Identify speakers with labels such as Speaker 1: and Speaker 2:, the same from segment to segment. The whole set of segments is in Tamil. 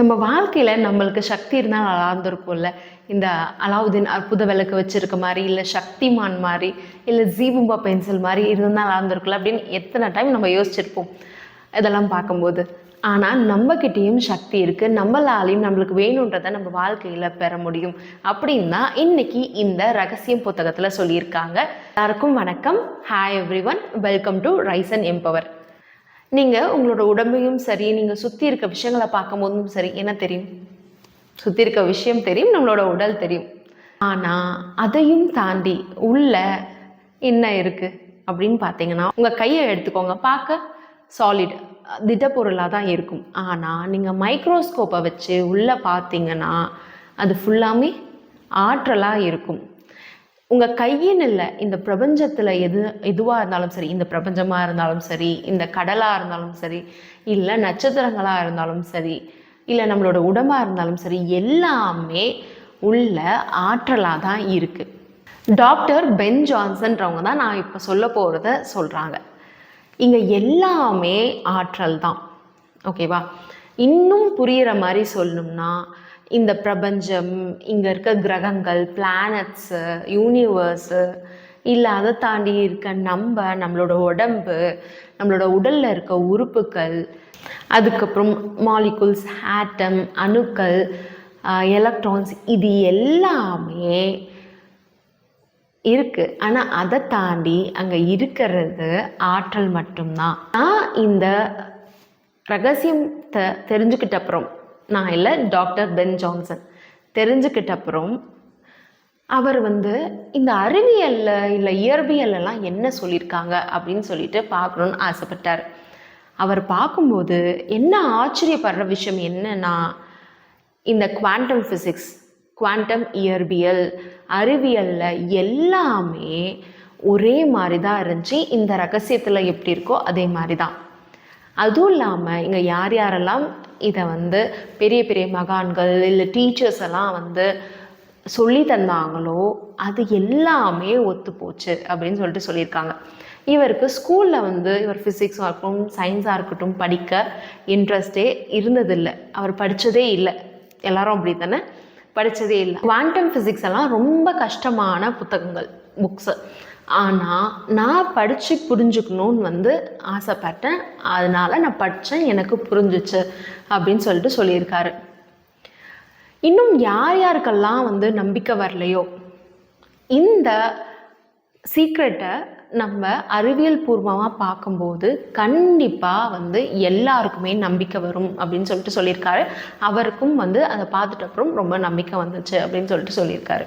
Speaker 1: நம்ம வாழ்க்கையில் நம்மளுக்கு சக்தி இருந்தால் நல்லா இருந்திருக்கும்ல. இந்த அலாவுதீன் அற்புத விளக்கு வச்சுருக்க மாதிரி, இல்லை சக்திமான் மாதிரி, இல்லை ஜீபும்பா பென்சில் மாதிரி இருந்தால் நல்லா இருந்திருக்குல்ல அப்படின்னு எத்தனை டைம் நம்ம யோசிச்சிருப்போம் இதெல்லாம் பார்க்கும்போது. ஆனால் நம்மக்கிட்டேயும் சக்தி இருக்குது, நம்மளாலையும் நம்மளுக்கு வேணுன்றதை நம்ம வாழ்க்கையில் பெற முடியும் அப்படின்னு தான் இன்றைக்கி இந்த ரகசியம் புத்தகத்தில் சொல்லியிருக்காங்க. எல்லாருக்கும் வணக்கம். Hi everyone, welcome to rice and empower. நீங்கள் உங்களோட உடம்பையும் சரி, நீங்கள் சுற்றி இருக்க விஷயங்களை பார்க்கும்போதும் சரி, என்ன தெரியும்? சுற்றி இருக்க விஷயம் தெரியும், நம்மளோட உடல் தெரியும். ஆனால் அதையும் தாண்டி உள்ள என்ன இருக்குது அப்படின்னு பார்த்தீங்கன்னா, உங்கள் கையை எடுத்துக்கோங்க. பார்க்க சாலிட் திடப்பொருளாக தான் இருக்கும். ஆனால் நீங்கள் மைக்ரோஸ்கோப்பை வச்சு உள்ளே பார்த்தீங்கன்னா அது ஃபுல்லாமே ஆற்றலாக இருக்கும். உங்கள் கையின்னு இல்லை, இந்த பிரபஞ்சத்தில் எதுவாக இருந்தாலும் சரி, இந்த பிரபஞ்சமாக இருந்தாலும் சரி, இந்த கடலாக இருந்தாலும் சரி, இல்லை நட்சத்திரங்களாக இருந்தாலும் சரி, இல்லை நம்மளோட உடம்பாக இருந்தாலும் சரி, எல்லாமே உள்ள ஆற்றலாக தான் இருக்குது. டாக்டர் பென் ஜான்சன்றவங்க தான் நான் இப்போ சொல்ல போகிறத சொல்கிறாங்க. இங்கே எல்லாமே ஆற்றல் தான். ஓகேவா? இன்னும் புரிகிற மாதிரி சொல்லணும்னா, இந்த பிரபஞ்சம், இங்கே இருக்க கிரகங்கள், பிளானட்ஸு, யூனிவர்ஸு, இல்லை அதை தாண்டி இருக்க நம்மளோட உடம்பு, நம்மளோட உடலில் இருக்க உறுப்புகள், அதுக்கப்புறம் மாலிகுல்ஸ், ஆட்டம், அணுக்கள், எலக்ட்ரான்ஸ், இது எல்லாமே இருக்குது. ஆனால் அதை தாண்டி அங்கே இருக்கிறது ஆற்றல் மட்டும்தான். நான் இந்த ரகசியத்தை தெரிஞ்சுக்கிட்ட அப்புறம், நான் இல்லை, டாக்டர் பென் ஜான்சன் தெரிஞ்சுக்கிட்ட அப்புறம் அவர் இந்த அறிவியலில் இல்லை இயற்பியல்லாம் என்ன சொல்லியிருக்காங்க அப்படின்னு சொல்லிட்டு பார்க்கணுன்னு ஆசைப்பட்டார். அவர் பார்க்கும்போது என்ன ஆச்சரியப்படுற விஷயம் என்னன்னா, இந்த குவாண்டம் ஃபிசிக்ஸ், குவாண்டம் இயற்பியல், அறிவியலில் எல்லாமே ஒரே மாதிரி தான் இருந்துச்சு. இந்த ரகசியத்தில் எப்படி இருக்கோ அதே மாதிரி தான். அதுவும் இல்லாமல் இங்கே யாரெல்லாம் இதை பெரிய பெரிய மகான்கள் இல்லை டீச்சர்ஸ் எல்லாம் சொல்லி தந்தாங்களோ அது எல்லாமே ஒத்து போச்சு அப்படின்னு சொல்லிட்டு சொல்லியிருக்காங்க. இவருக்கு ஸ்கூலில் இவர் ஃபிசிக்ஸாக இருக்கட்டும், சயின்ஸாக இருக்கட்டும் படிக்க இன்ட்ரெஸ்டே இருந்ததில்லை. அவர் படித்ததே இல்லை. எல்லாரும் அப்படி தானே, படித்ததே இல்லை. குவாண்டம் ஃபிசிக்ஸ் எல்லாம் ரொம்ப கஷ்டமான புத்தகங்கள், புக்ஸு. ஆனால் நான் படித்து புரிஞ்சுக்கணுன்னு ஆசைப்பட்டேன். அதனால் நான் படித்தேன், எனக்கு புரிஞ்சிச்சு அப்படின்னு சொல்லிட்டு சொல்லியிருக்காரு. இன்னும் யாருக்கெல்லாம் நம்பிக்கை வரலையோ, இந்த சீக்ரெட்டை நம்ம அறிவியல் பூர்வமாக பார்க்கும்போது கண்டிப்பாக எல்லாருக்குமே நம்பிக்கை வரும் அப்படின்னு சொல்லிட்டு சொல்லியிருக்காரு. அவருக்கும் அதை பார்த்துட்ட அப்புறம் ரொம்ப நம்பிக்கை வந்துச்சு அப்படின்னு சொல்லிட்டு சொல்லியிருக்காரு.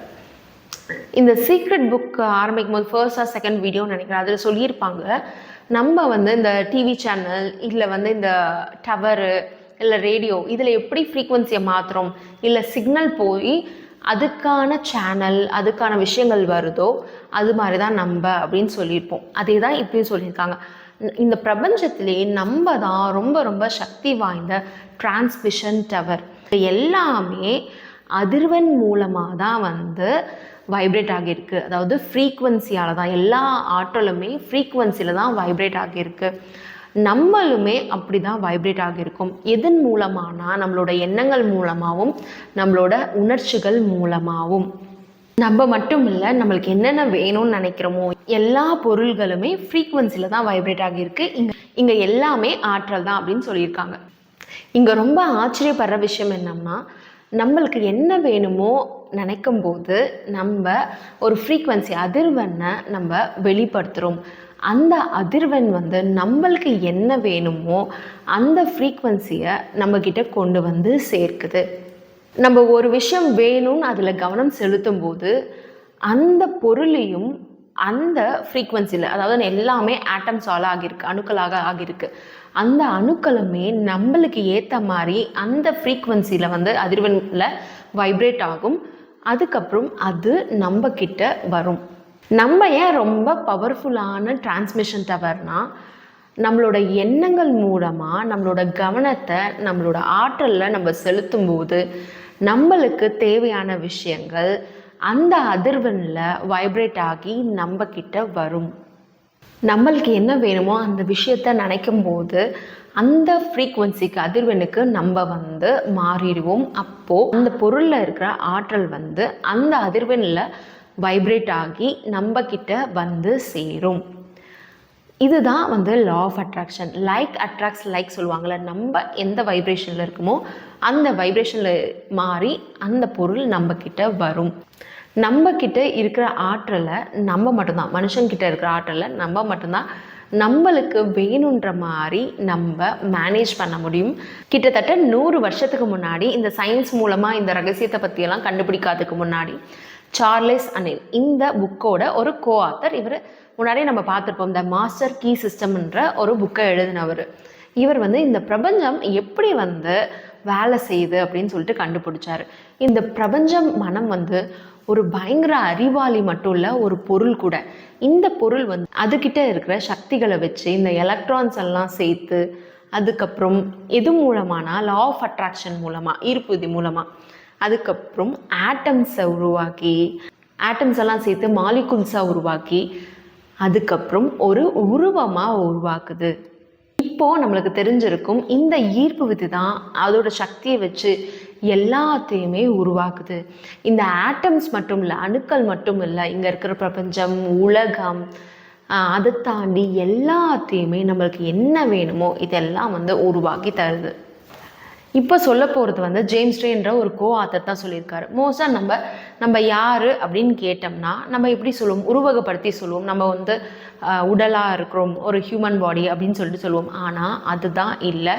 Speaker 1: இந்த சீக்ரெட் புக் ஆரம்பிக்கும் போது ஃபர்ஸ்டாக செகண்ட் வீடியோன்னு நினைக்கிறேன், அதில் சொல்லியிருப்பாங்க, நம்ம இந்த டிவி சேனல் இல்லை இந்த டவரு இல்லை ரேடியோ, இதில் எப்படி ஃப்ரீக்குவன்சியை மாற்றுறோம், இல்லை சிக்னல் போய் அதுக்கான சேனல், அதுக்கான விஷயங்கள் வருதோ அது மாதிரி தான் நம்ம அப்படின்னு சொல்லியிருப்போம். அதே தான் இப்படியும் சொல்லியிருக்காங்க. இந்த பிரபஞ்சத்திலே நம்ம தான் ரொம்ப ரொம்ப சக்தி வாய்ந்த டிரான்ஸ்மிஷன் டவர். எல்லாமே அதிர்வெண் மூலமாக தான் வைப்ரேட் ஆகியிருக்கு. அதாவது ஃப்ரீக்குவன்சியால் தான், எல்லா ஆற்றலுமே ஃப்ரீக்குவன்சியில் தான் வைப்ரேட் ஆகியிருக்கு. நம்மளுமே அப்படி தான் வைப்ரேட் ஆகியிருக்கும். எதன் மூலமானா, நம்மளோட எண்ணங்கள் மூலமாகவும் நம்மளோட உணர்ச்சிகள் மூலமாகவும். நம்ம மட்டும் இல்லை, நம்மளுக்கு என்னென்ன வேணும்னு நினைக்கிறோமோ எல்லா பொருள்களுமே ஃப்ரீக்குவன்சியில் தான் வைப்ரேட் ஆகியிருக்கு. இங்கே எல்லாமே ஆற்றல் தான் அப்படின்னு சொல்லியிருக்காங்க. இங்கே ரொம்ப ஆச்சரியப்படுற விஷயம் என்னன்னா, நம்மளுக்கு என்ன வேணுமோ நினைக்கும் போது நம்ம ஒரு ஃப்ரீக்குவன்சி அதிர்வெண்ணை நம்ம வெளிப்படுத்துகிறோம். அந்த அதிர்வெண் நம்மளுக்கு என்ன வேணுமோ அந்த ஃப்ரீக்குவன்சியை நம்மக்கிட்ட கொண்டு சேர்க்குது. நம்ம ஒரு விஷயம் வேணும்னு அதில் கவனம் செலுத்தும் போது அந்த பொருளையும் அந்த ஃப்ரீக்குவன்சியில், அதாவது எல்லாமே ஆட்டம்ஸால் ஆகியிருக்கு, அணுக்களாக ஆகியிருக்கு, அந்த அணுக்களுமே நம்மளுக்கு ஏற்ற மாதிரி அந்த ஃப்ரீக்குவன்சியில் அதிர்வெண்ணில் வைப்ரேட் ஆகும். அதுக்கப்புறம் அது நம்ம கிட்ட வரும். நம்ம ஏன் ரொம்ப பவர்ஃபுல்லான டிரான்ஸ்மிஷன் டவர்னா, நம்மளோட எண்ணங்கள் மூலமாக நம்மளோட கவனத்தை நம்மளோட ஆற்றலில் நம்ம செலுத்தும் போது நம்மளுக்கு தேவையான விஷயங்கள் அந்த அதிர்வெண்ணில் வைப்ரேட் ஆகி நம்ம கிட்ட வரும். நம்மளுக்கு என்ன வேணுமோ அந்த விஷயத்த நினைக்கும் போது அந்த ஃப்ரீக்குவன்சிக்கு அதிர்வெண்ணுக்கு நம்ம வந்து மாறிடுவோம். அப்போது அந்த பொருளில் இருக்கிற ஆற்றல் வந்து அந்த அதிர்வெண்ணில் வைப்ரேட் ஆகி நம்ம கிட்ட வந்து சேரும். இதுதான் வந்து law of attraction. Like attracts like சொல்லுவாங்கள்ல, நம்ம எந்த வைப்ரேஷனில் இருக்குமோ அந்த வைப்ரேஷனில் மாறி அந்த பொருள் நம்மக்கிட்ட வரும். நம்மக்கிட்ட இருக்கிற ஆற்றலை நம்ம மட்டும்தான், மனுஷங்கிட்ட இருக்கிற ஆற்றலை நம்ம மட்டும்தான் நம்மளுக்கு வேணுன்ற மாதிரி நம்ம மேனேஜ் பண்ண முடியும். கிட்டத்தட்ட 100 வருஷத்துக்கு முன்னாடி இந்த சயின்ஸ் மூலமாக இந்த ரகசியத்தை பற்றியெல்லாம் கண்டுபிடிக்காததுக்கு முன்னாடி சார்லஸ் அனில் இந்த புக்கோட ஒரு கோ ஆத்தர். இவர் முன்னாடியே நம்ம பார்த்துருப்போம், இந்த மாஸ்டர் கீ சிஸ்டம்ன்ற ஒரு புக்கை எழுதினவர். இவர் வந்து இந்த பிரபஞ்சம் எப்படி வந்து வேலை செய்யுது அப்படின்னு சொல்லிட்டு கண்டுபிடிச்சாரு. இந்த பிரபஞ்சம் மனம் வந்து ஒரு பயங்கர அறிவாளி மட்டும் இல்லை, ஒரு பொருள் கூட. இந்த பொருள் வந்து அதுக்கிட்ட இருக்கிற சக்திகளை வச்சு இந்த எலக்ட்ரான்ஸ் எல்லாம் சேர்த்து அதுக்கப்புறம் எது மூலமானா லா ஆஃப் அட்ராக்ஷன் மூலமாக, ஈர்ப்பு விதி மூலமாக, அதுக்கப்புறம் ஆட்டம்ஸை உருவாக்கி ஆட்டம்ஸ் எல்லாம் சேர்த்து மாலிகுல்ஸாக உருவாக்கி அதுக்கப்புறம் ஒரு உருவமாக உருவாக்குது. இப்போது நம்மளுக்கு தெரிஞ்சிருக்கும், இந்த ஈர்ப்பு விதி தான் அதோட சக்தியை வச்சு எல்லாத்தையுமே உருவாக்குது. இந்த ஆட்டம்ஸ் மட்டும் இல்லை, அணுக்கள் மட்டும் இல்லை, இங்கே இருக்கிற பிரபஞ்சம், உலகம், அதை தாண்டி எல்லாத்தையுமே நம்மளுக்கு என்ன வேணுமோ இதெல்லாம் வந்து உருவாக்கி தருது. இப்போ சொல்ல போகிறது வந்து ஜேம்ஸ் ரேன்ற ஒரு கோ ஆத்தர் தான் சொல்லியிருக்காரு. மோஸ்ட்டாக நம்ம யார் அப்படின்னு கேட்டோம்னா நம்ம எப்படி சொல்லுவோம், உருவகப்படுத்தி சொல்லுவோம். நம்ம வந்து உடலாக இருக்கிறோம், ஒரு ஹியூமன் பாடி அப்படின்னு சொல்லிட்டு சொல்லுவோம். ஆனால் அதுதான் இல்லை.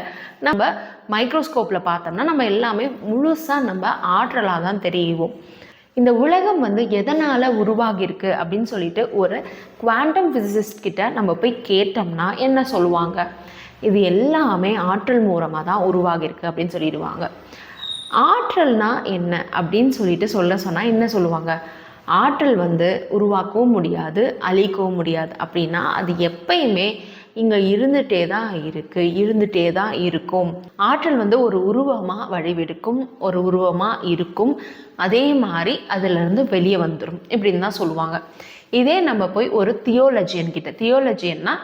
Speaker 1: நம்ம மைக்ரோஸ்கோப்பில் பார்த்தோம்னா நம்ம எல்லாமே முழுசாக நம்ம ஆற்றலாக தான் தெரியுவோம். இந்த உலகம் வந்து எதனால் உருவாகியிருக்கு அப்படின்னு சொல்லிட்டு ஒரு குவாண்டம் ஃபிசிசிஸ்ட் கிட்ட நம்ம போய் கேட்டோம்னா என்ன சொல்லுவாங்க, இது எல்லாமே ஆற்றல் மூலமாக தான் உருவாகியிருக்கு அப்படின்னு சொல்லிடுவாங்க. ஆற்றல்னா என்ன அப்படின்னு சொல்லிட்டு சொன்னால் என்ன சொல்லுவாங்க, ஆற்றல் வந்து உருவாக்கவும் முடியாது, அழிக்கவும் முடியாது. அப்படின்னா அது எப்பயுமே இங்கே இருந்துகிட்டே தான் இருக்குது, இருந்துகிட்டே தான் இருக்கும். ஆற்றல் வந்து ஒரு உருவமாக வழிவெடுக்கும், ஒரு உருவமாக இருக்கும், அதே மாதிரி அதிலிருந்து வெளியே வந்துடும் இப்படின்னு தான் சொல்லுவாங்க. இதே நம்ம போய் ஒரு தியோலஜியன் கிட்ட, தியோலஜியன்னா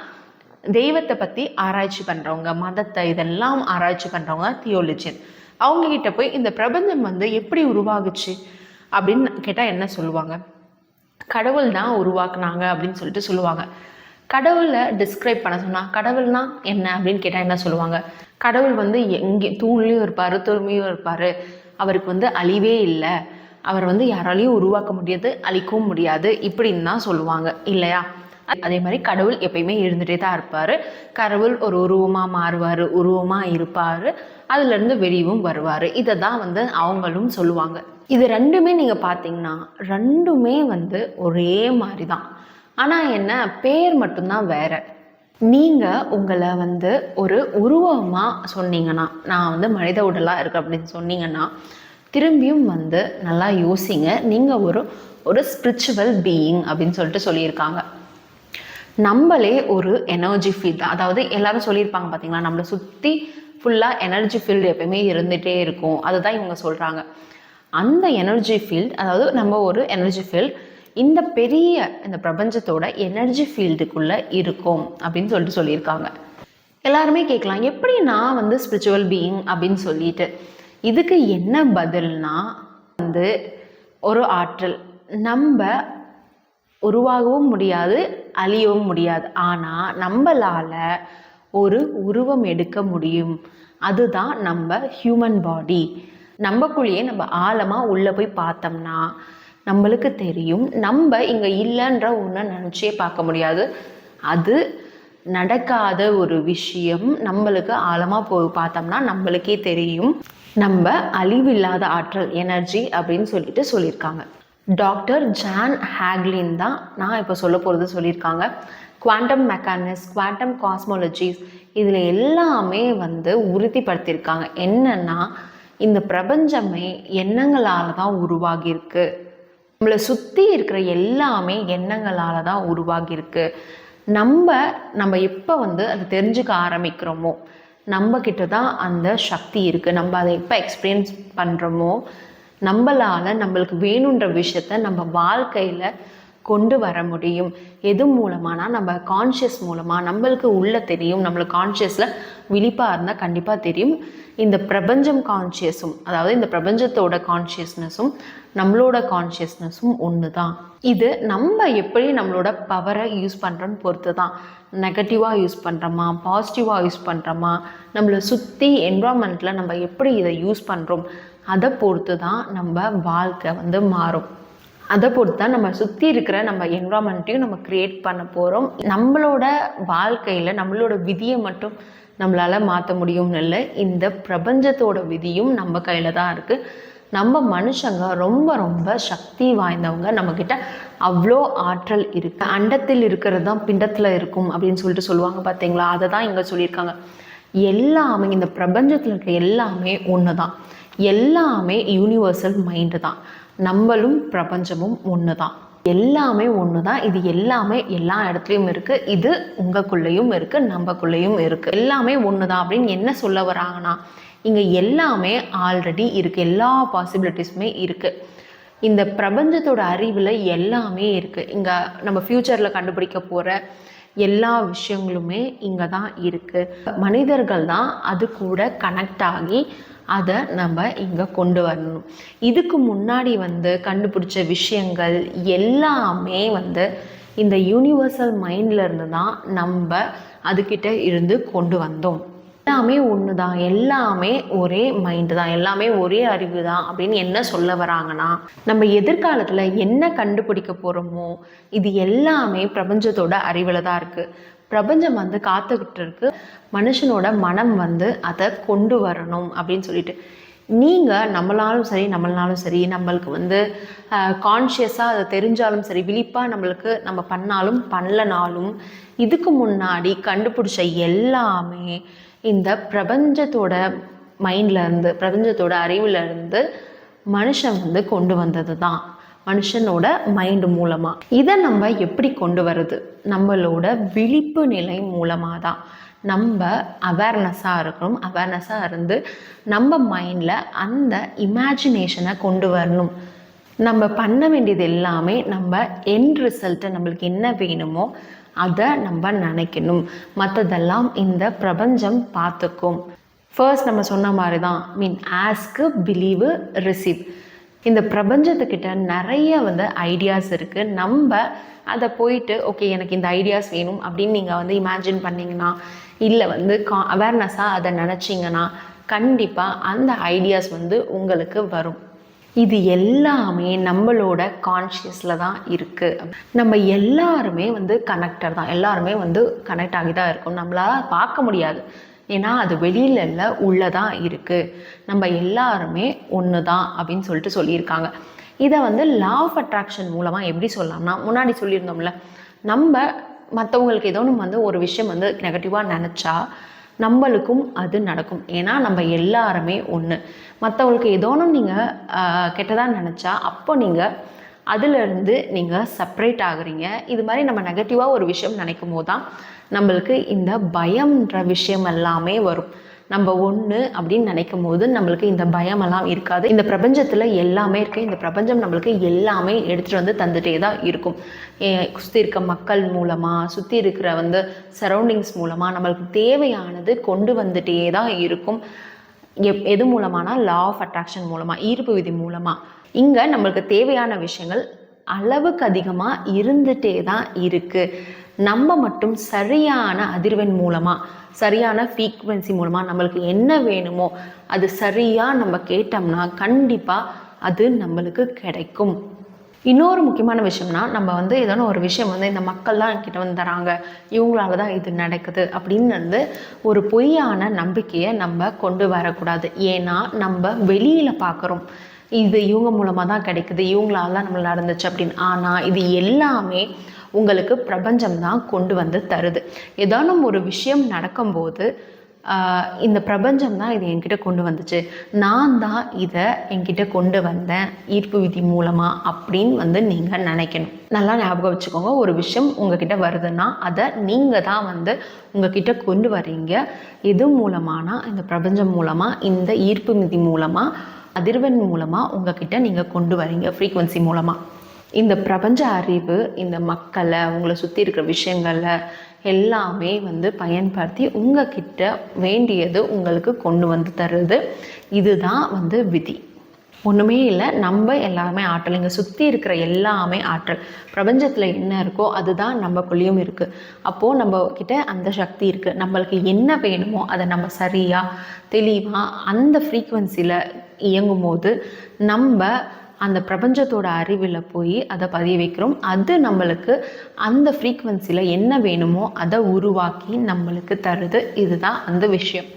Speaker 1: தெய்வத்தை பற்றி ஆராய்ச்சி பண்ணுறவங்க, மதத்தை இதெல்லாம் ஆராய்ச்சி பண்ணுறவங்க தியோலஜியன். அவங்கக்கிட்ட போய் இந்த பிரபஞ்சம் வந்து எப்படி உருவாகுச்சு அப்படின்னு கேட்டால் என்ன சொல்லுவாங்க, கடவுள் தான் உருவாக்குனாங்க அப்படின்னு சொல்லிட்டு சொல்லுவாங்க. கடவுளை டிஸ்கிரைப் பண்ண சொன்னால் கடவுள்னா என்ன அப்படின்னு கேட்டால் என்ன சொல்லுவாங்க, கடவுள் வந்து எங்கே தூண்லேயும் இருப்பார், தூய்மையும் இருப்பார், அவருக்கு வந்து அழிவே இல்லை, அவர் வந்து யாராலையும் உருவாக்க முடியாது, அழிக்கவும் முடியாது இப்படின்னு தான் சொல்லுவாங்க இல்லையா. அதே மாதிரி கடவுள் எப்பயுமே இருந்துகிட்டே தான் இருப்பார். கடவுள் ஒரு உருவமாக மாறுவார், உருவமாக இருப்பார், அதுலேருந்து வெளியவும் வருவார். இதை தான் வந்து அவங்களும் சொல்லுவாங்க. இது ரெண்டுமே நீங்கள் பார்த்தீங்கன்னா ரெண்டுமே வந்து ஒரே மாதிரி தான். ஆனால் என்ன, பேர் மட்டும்தான் வேறு. நீங்கள் உங்களை வந்து ஒரு உருவமாக சொன்னீங்கன்னா, நான் வந்து மனித உடலாக இருக்கு அப்படின்னு சொன்னீங்கன்னா, திரும்பியும் வந்து நல்லா யோசிங்க, நீங்கள் ஒரு ஸ்பிரிச்சுவல் பீயிங் அப்படின்னு சொல்லிட்டு சொல்லியிருக்காங்க. நம்மளே ஒரு எனர்ஜி ஃபீல்டு, அதாவது எல்லாரும் சொல்லியிருப்பாங்க பார்த்தீங்களா, நம்மளை சுற்றி ஃபுல்லாக எனர்ஜி ஃபீல்டு எப்பயுமே இருந்துகிட்டே இருக்கும், அதுதான் இவங்க சொல்கிறாங்க. அந்த எனர்ஜி ஃபீல்டு, அதாவது நம்ம ஒரு எனர்ஜி ஃபீல்டு இந்த பெரிய இந்த பிரபஞ்சத்தோட எனர்ஜி ஃபீல்டுக்குள்ளே இருக்கும் அப்படின்னு சொல்லிட்டு சொல்லியிருக்காங்க. எல்லாருமே கேட்கலாம், எப்படி நான் வந்து ஸ்பிரிச்சுவல் பீயிங் அப்படின்னு சொல்லிட்டு. இதுக்கு என்ன பதில்னா வந்து ஒரு ஆற்றல், நம்ம உருவாகவும் முடியாது, அழியவும் முடியாது, ஆனால் நம்மளால் ஒரு உருவம் எடுக்க முடியும். அதுதான் நம்ம ஹியூமன் பாடி. நம்மக்குள்ளேயே நம்ம ஆழமாக உள்ளே போய் பார்த்தோம்னா நம்மளுக்கு தெரியும், நம்ம இங்கே இல்லைன்ற ஒன்றை நினச்சே பார்க்க முடியாது, அது நடக்காத ஒரு விஷயம். நம்மளுக்கு ஆழமாக போய் பார்த்தோம்னா நம்மளுக்கே தெரியும், நம்ம அழிவில்லாத ஆற்றல், எனர்ஜி அப்படின்னு சொல்லிட்டு சொல்லியிருக்காங்க. டாக்டர் ஜான் ஹேக்லின் தான் நான் இப்போ சொல்ல போகிறது சொல்லியிருக்காங்க. குவாண்டம் மெக்கானிக்ஸ், குவாண்டம் காஸ்மாலஜிஸ் இதில் எல்லாமே வந்து உறுதிப்படுத்தியிருக்காங்க. என்னென்னா, இந்த பிரபஞ்சமே எண்ணங்களால் தான் உருவாகியிருக்கு. நம்மளை சுற்றி இருக்கிற எல்லாமே எண்ணங்களால் தான் உருவாகியிருக்கு. நம்ம எப்போ வந்து அதை தெரிஞ்சுக்க ஆரம்பிக்கிறோமோ நம்மக்கிட்ட தான் அந்த சக்தி இருக்குது. நம்ம அதை எப்போ எக்ஸ்பீரியன்ஸ் பண்ணுறோமோ நம்மளால் நம்மளுக்கு வேணுன்ற விஷயத்த நம்ம வாழ்க்கையில் கொண்டு வர முடியும். எது மூலமானா நம்ம கான்ஷியஸ் மூலமாக நம்மளுக்கு உள்ள தெரியும், நம்மளுக்கு கான்ஷியஸில் விழிப்பாக இருந்தால் கண்டிப்பாக தெரியும். இந்த பிரபஞ்சம் கான்ஷியஸும், அதாவது இந்த பிரபஞ்சத்தோட கான்ஷியஸ்னஸும் நம்மளோட கான்ஷியஸ்னஸும் ஒன்று தான். இது நம்ம எப்படி நம்மளோட பவரை யூஸ் பண்ணுறோன்னு பொறுத்து தான். நெகட்டிவாக யூஸ் பண்ணுறோமா, பாசிட்டிவாக யூஸ் பண்ணுறோமா, நம்மளை சுற்றி என்விரான்மெண்ட்டில் நம்ம எப்படி இதை யூஸ் பண்ணுறோம், அதை பொறுத்து தான் நம்ம வாழ்க்கை மாறும். அதை பொறுத்து தான் நம்ம சுற்றி இருக்கிற நம்ம என்விரான்மெண்ட்டையும் நம்ம க்ரியேட் பண்ண போகிறோம். நம்மளோட வாழ்க்கையில் நம்மளோட விதியை மட்டும் நம்மளால் மாற்ற முடியும்னு இல்லை, இந்த பிரபஞ்சத்தோட விதியும் நம்ம கையில் தான் இருக்குது. நம்ம மனுஷங்க ரொம்ப ரொம்ப சக்தி வாய்ந்தவங்க. நம்மக்கிட்ட அவ்வளோ ஆற்றல் இருக்குது. அண்டத்தில் இருக்கிறது தான் பிண்டத்தில் இருக்கும் அப்படின்னு சொல்லுவாங்க பார்த்தீங்களா? அதை தான் இங்கே சொல்லியிருக்காங்க. எல்லாமே இந்த பிரபஞ்சத்தில் இருக்க எல்லாமே ஒன்று தான். எல்லாமே யூனிவர்சல் மைண்டு தான். நம்மளும் பிரபஞ்சமும் ஒன்று தான். எல்லாமே ஒன்று தான். இது எல்லாமே எல்லா இடத்துலையும் இருக்குது. இது உங்களுக்குள்ளேயும் இருக்குது, நம்மக்குள்ளேயும் இருக்குது. எல்லாமே ஒன்று தான் அப்படின்னு என்ன சொல்ல வராங்கன்னா, இங்கே எல்லாமே ஆல்ரெடி இருக்குது. எல்லா பாசிபிலிட்டிஸுமே இருக்குது. இந்த பிரபஞ்சத்தோட அறிவில் எல்லாமே இருக்குது. இங்கே நம்ம ஃப்யூச்சரில் கண்டுபிடிக்க போகிற எல்லா விஷயங்களுமே இங்கே தான் இருக்குது. மனிதர்கள் தான் அது கூட கனெக்ட் ஆகி அதை நம்ம இங்கே கொண்டு வரணும். இதுக்கு முன்னாடி கண்டுபிடிச்ச விஷயங்கள் எல்லாமே இந்த யூனிவர்சல் மைண்டில் இருந்து தான் நம்ம அதுக்கிட்ட இருந்து கொண்டு வந்தோம். எல்லாமே ஒன்று தான், எல்லாமே ஒரே மைண்டு தான், எல்லாமே ஒரே அறிவு தான் அப்படின்னு என்ன சொல்ல வராங்கன்னா, நம்ம எதிர்காலத்தில் என்ன கண்டுபிடிக்க போகிறோமோ இது எல்லாமே பிரபஞ்சத்தோட அறிவில் தான் இருக்குது. பிரபஞ்சம் காத்துக்கிட்டு இருக்கு, மனுஷனோட மனம் அதை கொண்டு வரணும் அப்படின்னு சொல்லிட்டு. நீங்கள் நம்மளாலும் சரி நம்மளாலும் சரி, நம்மளுக்கு கான்ஷியஸாக அதை தெரிஞ்சாலும் சரி, விழிப்பாக நம்மளுக்கு நம்ம பண்ணாலும் பண்ணலனாலும், இதுக்கு முன்னாடி கண்டுபிடிச்ச எல்லாமே இந்த பிரபஞ்சத்தோட மைண்ட்லேருந்து, பிரபஞ்சத்தோட அறிவுலேருந்து மனுஷன் கொண்டு வந்தது தான், மனுஷனோட மைண்டு மூலமாக. இதை நம்ம எப்படி கொண்டு வருது? நம்மளோட விழிப்பு நிலை மூலமாக தான். நம்ம அவேர்னஸாக இருக்கணும். அவேர்னஸாக இருந்து நம்ம மைண்டில் அந்த இமேஜினேஷனை கொண்டு வரணும். நம்ம பண்ண வேண்டியது எல்லாமே நம்ம எண்ட் ரிசல்ட்டை, நம்மளுக்கு என்ன வேணுமோ அதை நம்ம நினைக்கணும். மற்றதெல்லாம் இந்த பிரபஞ்சம் பார்த்துக்கும். ஃபர்ஸ்ட் நம்ம சொன்ன மாதிரி தான், ஆஸ்க்கு, பிலீவு, ரிசீவ். இந்த பிரபஞ்சத்துக்கிட்ட நிறைய ஐடியாஸ் இருக்குது. நம்ம அதை போயிட்டு ஓகே எனக்கு இந்த ஐடியாஸ் வேணும் அப்படின்னு நீங்கள் இமேஜின் பண்ணிங்கன்னா, இல்லை அவேர்னஸாக அதை நினச்சிங்கன்னா கண்டிப்பாக அந்த ஐடியாஸ் உங்களுக்கு வரும். இது எல்லாமே நம்மளோட கான்ஷியஸில் தான் இருக்குது. நம்ம எல்லாருமே கனெக்டர் தான். எல்லாருமே கனெக்ட் ஆகி தான் இருக்கும். நம்மளால் பார்க்க முடியாது, ஏன்னா அது வெளியில் இல்லை, உள்ளதான் இருக்குது. நம்ம எல்லாருமே ஒன்று தான் அப்படின்னு சொல்லியிருக்காங்க. இதை லா ஆஃப் அட்ராக்ஷன் மூலமாக எப்படி சொல்லலாம்னா, முன்னாடி சொல்லியிருந்தோம்ல, நம்ம மற்றவங்களுக்கு ஏதோ ஒரு விஷயம் நெகட்டிவாக நினச்சா நம்மளுக்கும் அது நடக்கும். ஏன்னா நம்ம எல்லாருமே ஒன்று. மற்றவங்களுக்கு ஏதோ நீங்கள் கெட்டதாக நினச்சா அப்போ நீங்கள் அதிலிருந்து நீங்கள் செப்ரேட் ஆகுறீங்க. இது மாதிரி நம்ம நெகட்டிவாக ஒரு விஷயம் நினைக்கும் போது தான் நம்மளுக்கு இந்த பயம்ன்ற விஷயம் எல்லாமே வரும். நம்ம ஒன்று அப்படின்னு நினைக்கும் போது நம்மளுக்கு இந்த பயமெல்லாம் இருக்காது. இந்த பிரபஞ்சத்தில் எல்லாமே இருக்குது. இந்த பிரபஞ்சம் நம்மளுக்கு எல்லாமே எடுத்துகிட்டு தந்துகிட்டே தான் இருக்கும். சுற்றி இருக்க மக்கள் மூலமாக, சுற்றி இருக்கிற சரௌண்டிங்ஸ் மூலமாக நம்மளுக்கு தேவையானது கொண்டு வந்துட்டே தான் இருக்கும். எது மூலமானா லா ஆஃப் அட்ராக்ஷன் மூலமாக, ஈர்ப்பு விதி மூலமாக. இங்கே நம்மளுக்கு தேவையான விஷயங்கள் அளவுக்கு அதிகமாக இருந்துகிட்டே தான் இருக்குது. நம்ம மட்டும் சரியான அதிர்வெண் மூலமாக, சரியான ஃப்ரீக்வன்சி மூலமாக நம்மளுக்கு என்ன வேணுமோ அது சரியாக நம்ம கேட்டோம்னா கண்டிப்பாக அது நம்மளுக்கு கிடைக்கும். இன்னொரு முக்கியமான விஷயம்னா, நம்ம ஏதோ ஒரு விஷயம் இந்த மக்கள்லாம் என்கிட்ட தராங்க, இவங்களால தான் இது நடக்குது அப்படின்னு ஒரு பொய்யான நம்பிக்கையை நம்ம கொண்டு வரக்கூடாது. ஏன்னா நம்ம வெளியில் பார்க்குறோம், இது இவங்க மூலமாக தான் கிடைக்குது, இவங்களால தான் நம்மளுக்கு நடந்துச்சு அப்படின்னு. ஆனால் இது எல்லாமே உங்களுக்கு பிரபஞ்சம் தான் கொண்டு தருது. ஏதானும் ஒரு விஷயம் நடக்கும்போது இந்த பிரபஞ்சம் தான் இது என்கிட்ட கொண்டு வந்துச்சு, நான் தான் இதை என்கிட்ட கொண்டு வந்தேன் ஈர்ப்பு விதி மூலமாக அப்படின்னு நீங்கள் நினைக்கணும். நல்லா ஞாபகம் வச்சுக்கோங்க, ஒரு விஷயம் உங்ககிட்ட வருதுன்னா அதை நீங்கள் தான் உங்ககிட்ட கொண்டு வர்றீங்க. எது மூலமானா இந்த பிரபஞ்சம் மூலமாக, இந்த ஈர்ப்பு விதி மூலமாக, அதிர்வெண் மூலமாக உங்ககிட்ட நீங்கள் கொண்டு வரீங்க, ஃப்ரீக்வன்சி மூலமாக. இந்த பிரபஞ்ச அறிவு இந்த மக்களை உங்களை சுற்றி இருக்கிற விஷயங்களை எல்லாமே வந்து பயன்படுத்தி உங்ககிட்ட வேண்டியது உங்களுக்கு கொண்டு வந்து தருது. இதுதான் வந்து விதி. ஒன்றுமே இல்லை, நம்ம எல்லாமே ஆற்றல். இங்கே சுற்றி இருக்கிற எல்லாமே ஆற்றல். பிரபஞ்சத்தில் என்ன இருக்கோ அதுதான் நம்மக்குள்ளேயும் இருக்குது. அப்போது நம்மக்கிட்ட அந்த சக்தி இருக்குது. நம்மளுக்கு என்ன வேணுமோ அதை நம்ம சரியாக தெளிவாக அந்த ஃப்ரீக்குவென்சியில் இயங்கும் போது நம்ம அந்த பிரபஞ்சத்தோட அறிவில் போய் அதை பதிய வைக்கிறோம். அது நம்மளுக்கு அந்த ஃப்ரீக்குவென்சியில் என்ன வேணுமோ அதை உருவாக்கி நம்மளுக்கு தருது. இதுதான் அந்த விஷயம்.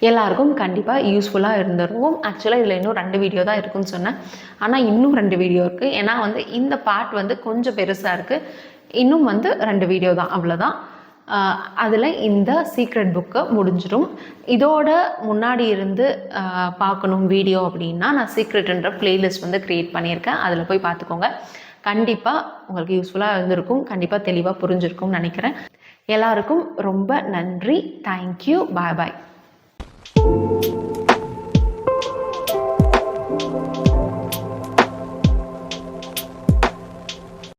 Speaker 1: எல்லாருக்கும் கண்டிப்பாக யூஸ்ஃபுல்லாக இருந்துருக்கும். ஆக்சுவலாக இதில் இன்னும் 2 வீடியோ தான் இருக்குதுன்னு சொன்னேன், ஆனால் இன்னும் 2 வீடியோ இருக்குது. ஏன்னா வந்து இந்த பார்ட் வந்து கொஞ்சம் பெருசாக இருக்குது. இன்னும் வந்து 2 வீடியோ தான், அவ்வளோதான். அதில் இந்த சீக்ரெட் புக்கை முடிஞ்சிடும். இதோட முன்னாடி இருந்து பார்க்கணும் வீடியோ அப்படின்னா நான் சீக்ரெட்ன்ற பிளேலிஸ்ட் வந்து க்ரியேட் பண்ணியிருக்கேன். அதில் போய் பார்த்துக்கோங்க. கண்டிப்பாக உங்களுக்கு யூஸ்ஃபுல்லாக இருந்திருக்கும். கண்டிப்பாக தெளிவாக புரிஞ்சிருக்கும்னு நினைக்கிறேன். எல்லாருக்கும் ரொம்ப நன்றி. தேங்க்யூ. பாய் பாய்.